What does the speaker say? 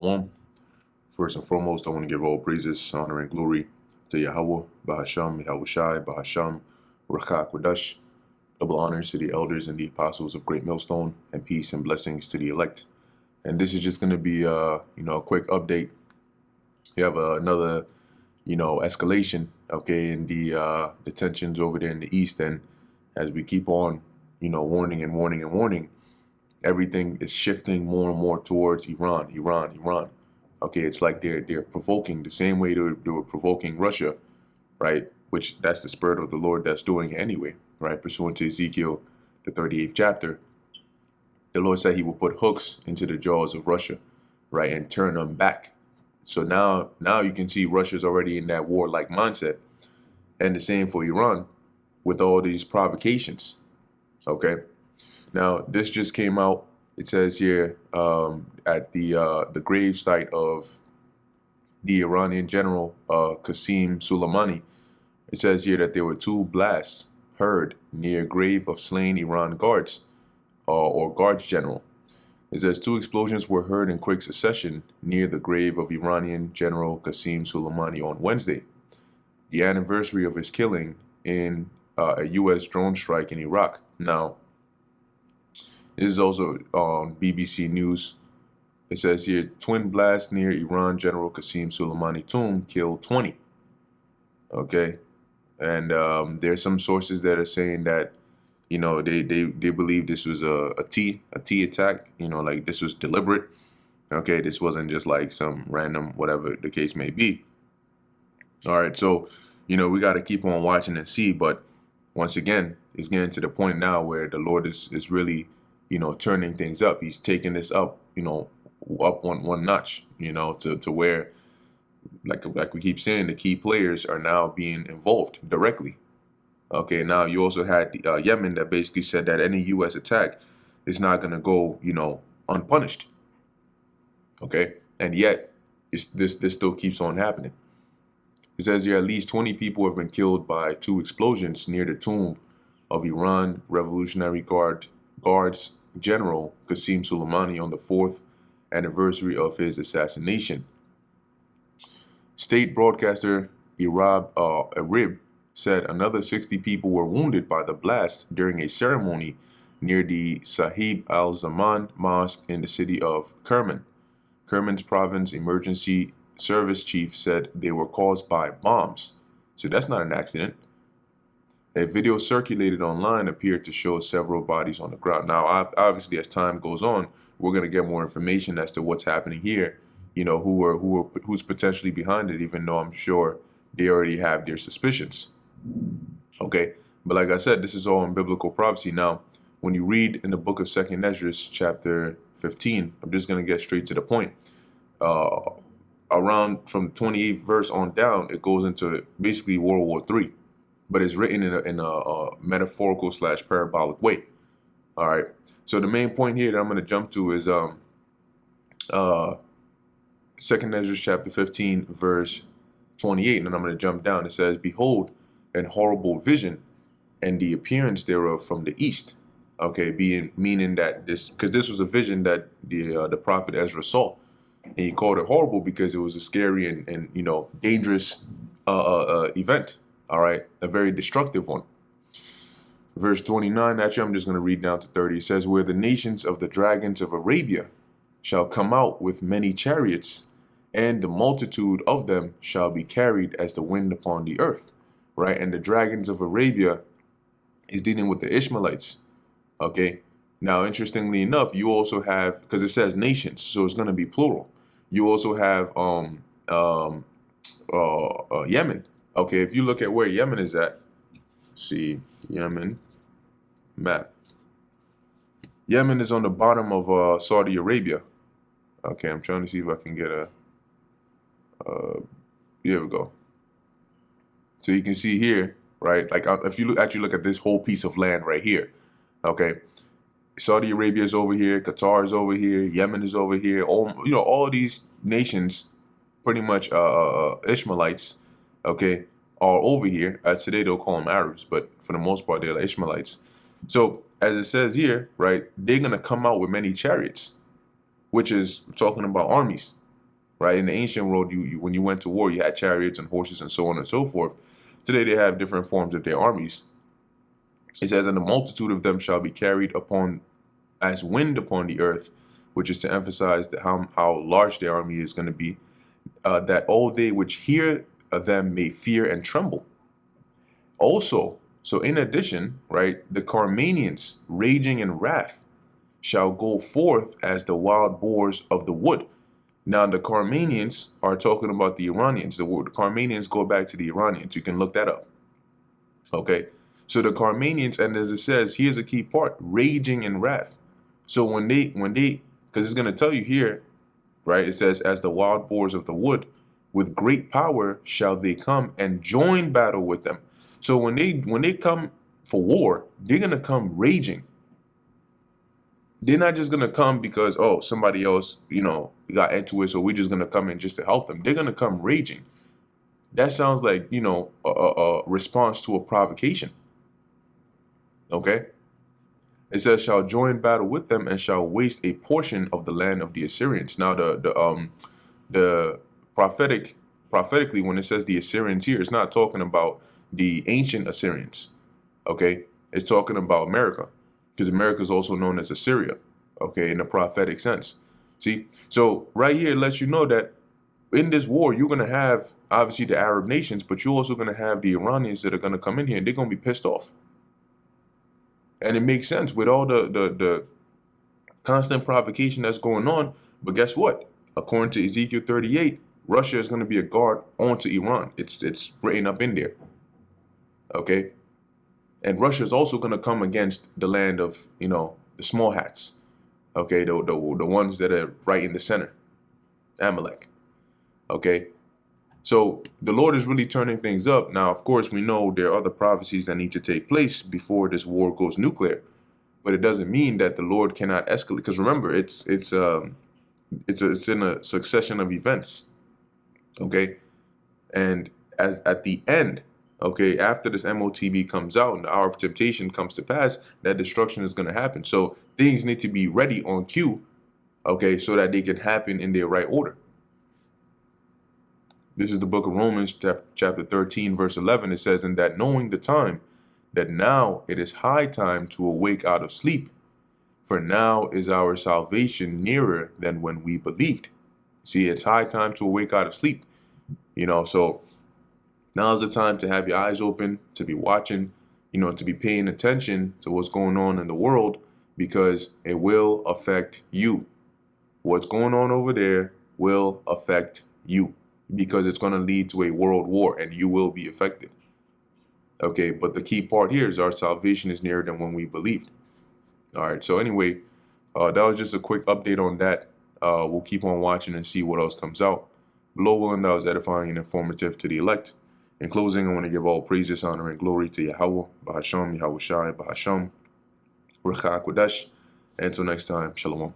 One, first and foremost, I want to give all praises, honor, and glory to Yahweh, Bahasham, Yahushai, Bahasham, Rachak, Wadash. Double honors to the elders and the apostles of Great Millstone, and peace and blessings to the elect. And this is just going to be, a quick update. You have another, escalation, okay, in the tensions over there in the east. And as we keep on, warning and warning and warning, everything is shifting more and more towards Iran, Iran, Iran. Okay, it's like they're provoking the same way they were provoking Russia, right? Which that's the spirit of the Lord that's doing it anyway, right? Pursuant to Ezekiel, the 38th chapter, the Lord said He will put hooks into the jaws of Russia, right, and turn them back. So now you can see Russia's already in that warlike mindset, and the same for Iran with all these provocations. Okay, now this just came out. It says here at the grave site of the Iranian general Qasem Soleimani. It says here that there were two blasts heard near grave of slain Iran guards or guards general. It says two explosions were heard in quick succession near the grave of Iranian General Qasem Soleimani on Wednesday, the anniversary of his killing in a U.S. drone strike in Iraq. Now, this is also on BBC News. It says here, twin blast near Iran General Qasem Soleimani tomb killed 20. Okay, and there's some sources that are saying that, they believe this was a T attack. Like this was deliberate. Okay, this wasn't just like some random whatever the case may be. All right, so we got to keep on watching and see. But once again, it's getting to the point now where the Lord is really, turning things up. He's taking this up, up one notch, to where, like we keep saying, the key players are now being involved directly. Okay, now you also had Yemen that basically said that any U.S. attack is not going to go, unpunished. Okay, and yet this still keeps on happening. It says here at least 20 people have been killed by two explosions near the tomb of Iran Revolutionary Guards General Qasem Soleimani on the 4th anniversary of his assassination. State broadcaster Arib said another 60 people were wounded by the blast during a ceremony near the Sahib al-Zaman Mosque in the city of Kerman. Kerman's province emergency service chief said they were caused by bombs. So that's not an accident. A video circulated online appeared to show several bodies on the ground. Now, obviously, as time goes on, we're going to get more information as to what's happening here. Who's potentially behind it, even though I'm sure they already have their suspicions. Okay, but like I said, this is all in biblical prophecy. Now, when you read in the book of 2nd Ezra, chapter 15, I'm just going to get straight to the point. Around from the 28th verse on down, it goes into basically World War III, but it's written in a metaphorical / parabolic way. All right. So the main point here that I'm going to jump to is 2nd Ezra chapter 15 verse 28, and I'm going to jump down. It says, "Behold, an horrible vision, and the appearance thereof from the east." Okay, meaning that because this was a vision that the prophet Ezra saw, and he called it horrible because it was a scary and dangerous event. All right, a very destructive one. Verse 29, actually, I'm just going to read down to 30. It says, "Where the nations of the dragons of Arabia shall come out with many chariots, and the multitude of them shall be carried as the wind upon the earth." Right, and the dragons of Arabia is dealing with the Ishmaelites. Okay, now interestingly enough, you also have, because it says nations, so it's going to be plural. You also have Yemen. Okay, if you look at where Yemen is at, see Yemen map. Yemen is on the bottom of Saudi Arabia. Okay, I'm trying to see if I can get a. Here we go. So you can see here, right? Like if you actually look at this whole piece of land right here, okay, Saudi Arabia is over here, Qatar is over here, Yemen is over here. All of these nations, pretty much Ishmaelites, okay, are over here. As today they'll call them Arabs, but for the most part they're like Ishmaelites. So as it says here, right, they're gonna come out with many chariots, which is talking about armies. right? In the ancient world, you when you went to war, you had chariots and horses and so on and so forth. Today, they have different forms of their armies. It says, and the multitude of them shall be carried upon as wind upon the earth, which is to emphasize that how large their army is going to be, that all they which hear of them may fear and tremble. Also, so in addition, right, the Carmanians, raging in wrath, shall go forth as the wild boars of the wood. Now, the Carmanians are talking about the Iranians. The Carmanians go back to the Iranians. You can look that up. Okay, so the Carmanians, and as it says, here's a key part: raging in wrath. So when they, because it's going to tell you here, right? It says, as the wild boars of the wood, with great power shall they come and join battle with them. So when they come for war, they're going to come raging. They're not just going to come because, oh, somebody else, got into it, so we're just going to come in just to help them. They're going to come raging. That sounds like, a response to a provocation. Okay? It says, shall join battle with them and shall waste a portion of the land of the Assyrians. Now, the prophetically, when it says the Assyrians here, it's not talking about the ancient Assyrians. Okay? It's talking about America, because America is also known as Assyria. Okay, in a prophetic sense. See, so right here it lets you know that in this war, you're going to have obviously the Arab nations, but you're also going to have the Iranians that are going to come in here, and they're going to be pissed off. And it makes sense with all the constant provocation that's going on. But guess what? According to Ezekiel 38, Russia is going to be a guard onto Iran. It's written up in there. Okay? And Russia is also going to come against the land of, the small hats. Okay? The ones that are right in the center. Amalek. Okay? So the Lord is really turning things up. Now, of course, we know there are other prophecies that need to take place before this war goes nuclear. But it doesn't mean that the Lord cannot escalate. Because remember, it's in a succession of events. Okay? And at the end, okay, after this MOTB comes out and the hour of temptation comes to pass, that destruction is going to happen. So things need to be ready on cue, okay, so that they can happen in their right order. This is the book of Romans, chapter 13, verse 11. It says, and that knowing the time, that now it is high time to awake out of sleep, for now is our salvation nearer than when we believed. See, it's high time to awake out of sleep. So now is the time to have your eyes open, to be watching, to be paying attention to what's going on in the world, because it will affect you. What's going on over there will affect you, because it's going to lead to a world war and you will be affected. Okay, but the key part here is our salvation is nearer than when we believed. All right, so anyway, that was just a quick update on that. We'll keep on watching and see what else comes out. Lord willing, that was edifying and informative to the elect. In closing, I want to give all praises, honor, and glory to Yahweh, Bahasham, Yahushai, Bahasham, Ruach HaKodesh. Until next time, Shalom.